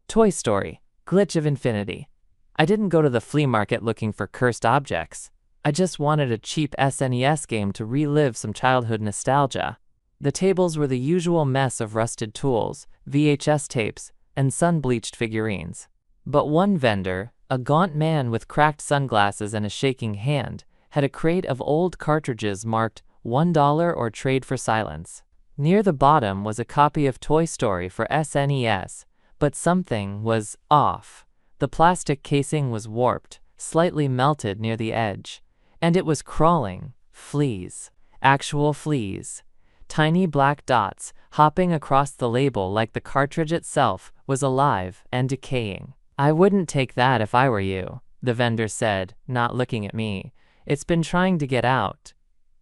Toy Story, Glitch of Infinity. I didn't go to the flea market looking for cursed objects. I just wanted a cheap SNES game to relive some childhood nostalgia. The tables were the usual mess of rusted tools, VHS tapes, and sun-bleached figurines. But one vendor, a gaunt man with cracked sunglasses and a shaking hand, had a crate of old cartridges marked $1 or trade for silence. Near the bottom was a copy of Toy Story for SNES, but something was off. The plastic casing was warped, slightly melted near the edge, and it was crawling. Fleas. Actual fleas. Tiny black dots hopping across the label like the cartridge itself was alive and decaying. "I wouldn't take that if I were you," the vendor said, not looking at me. "It's been trying to get out."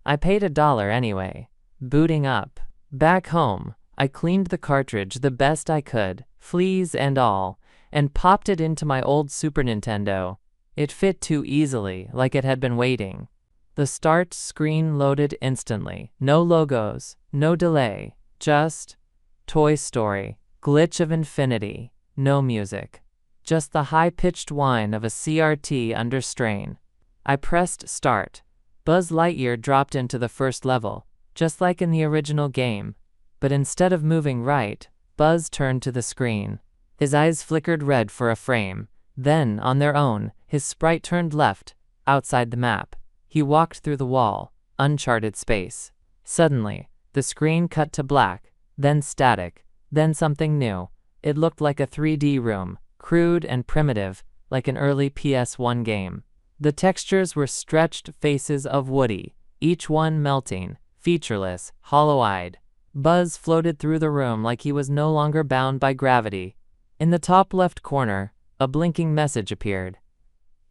I paid $1 anyway. Booting up. Back home, I cleaned the cartridge the best I could, fleas and all, and popped it into my old Super Nintendo. It fit too easily, like it had been waiting. The start screen loaded instantly. No logos, no delay, just Toy Story, Glitch of Infinity. No music. Just the high-pitched whine of a CRT under strain. I pressed start. Buzz Lightyear dropped into the first level, just like in the original game. But instead of moving right, Buzz turned to the screen. His eyes flickered red for a frame. Then, on their own, his sprite turned left, outside the map. He walked through the wall, uncharted space. Suddenly, the screen cut to black, then static, then something new. It looked like a 3D room, crude and primitive, like an early PS1 game. The textures were stretched faces of Woody, each one melting, featureless, hollow-eyed. Buzz floated through the room like he was no longer bound by gravity. In the top left corner, a blinking message appeared.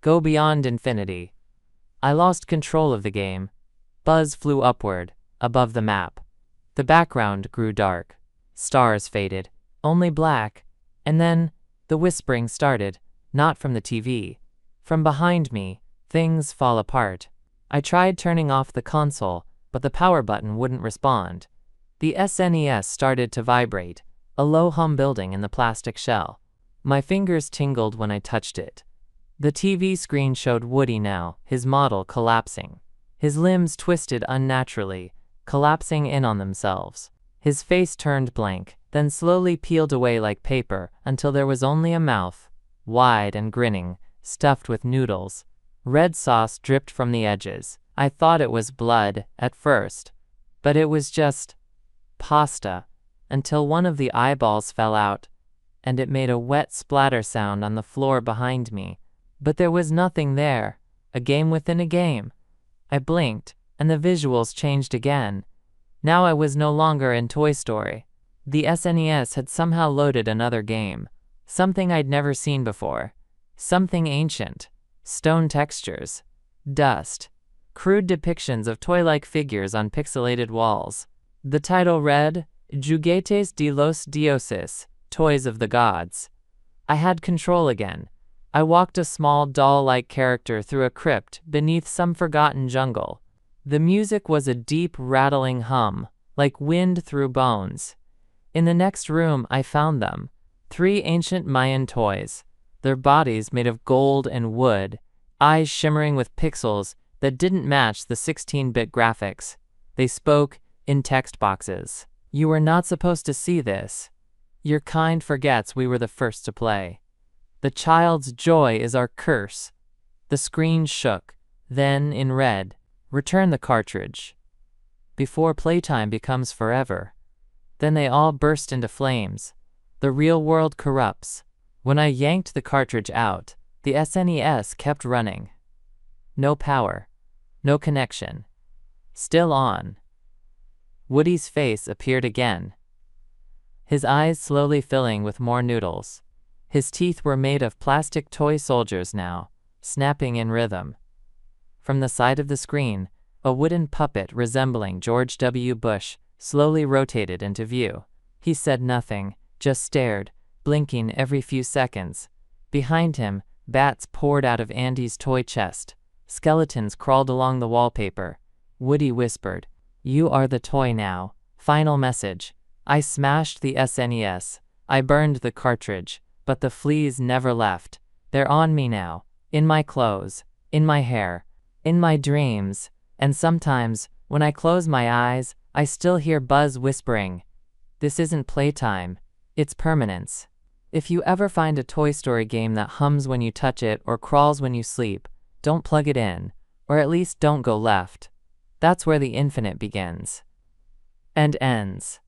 "Go beyond infinity." I lost control of the game. Buzz flew upward, above the map. The background grew dark. Stars faded, only black, and then the whispering started, not from the TV. From behind me, things fall apart. I tried turning off the console, but the power button wouldn't respond. The SNES started to vibrate, a low hum building in the plastic shell. My fingers tingled when I touched it. The TV screen showed Woody now, his model collapsing. His limbs twisted unnaturally, collapsing in on themselves. His face turned blank, then slowly peeled away like paper until there was only a mouth, wide and grinning, stuffed with noodles. Red sauce dripped from the edges. I thought it was blood at first, but it was just pasta, until one of the eyeballs fell out, and it made a wet splatter sound on the floor behind me. But there was nothing there, a game within a game. I blinked, and the visuals changed again. Now I was no longer in Toy Story. The SNES had somehow loaded another game, something I'd never seen before, something ancient, stone textures, dust, crude depictions of toy-like figures on pixelated walls. The title read, Juguetes de los Dioses, Toys of the Gods. I had control again. I walked a small doll-like character through a crypt beneath some forgotten jungle. The music was a deep, rattling hum, like wind through bones. In the next room, I found them. 3 ancient Mayan toys, their bodies made of gold and wood, eyes shimmering with pixels that didn't match the 16-bit graphics. They spoke in text boxes. "You were not supposed to see this. Your kind forgets we were the first to play. The child's joy is our curse." The screen shook. Then, in red, "Return the cartridge before playtime becomes forever." Then they all burst into flames. The real world corrupts. When I yanked the cartridge out, the SNES kept running. No power. No connection. Still on. Woody's face appeared again, his eyes slowly filling with more noodles. His teeth were made of plastic toy soldiers now, snapping in rhythm. From the side of the screen, a wooden puppet resembling George W. Bush slowly rotated into view. He said nothing, just stared, blinking every few seconds. Behind him, bats poured out of Andy's toy chest. Skeletons crawled along the wallpaper. Woody whispered, "You are the toy now. Final message." I smashed the SNES. I burned the cartridge. but the fleas never left. They're on me now, in my clothes, in my hair, in my dreams, and sometimes, when I close my eyes, I still hear Buzz whispering, "This isn't playtime, it's permanence." If you ever find a Toy Story game that hums when you touch it or crawls when you sleep, don't plug it in, or at least don't go left. That's where the infinite begins and ends.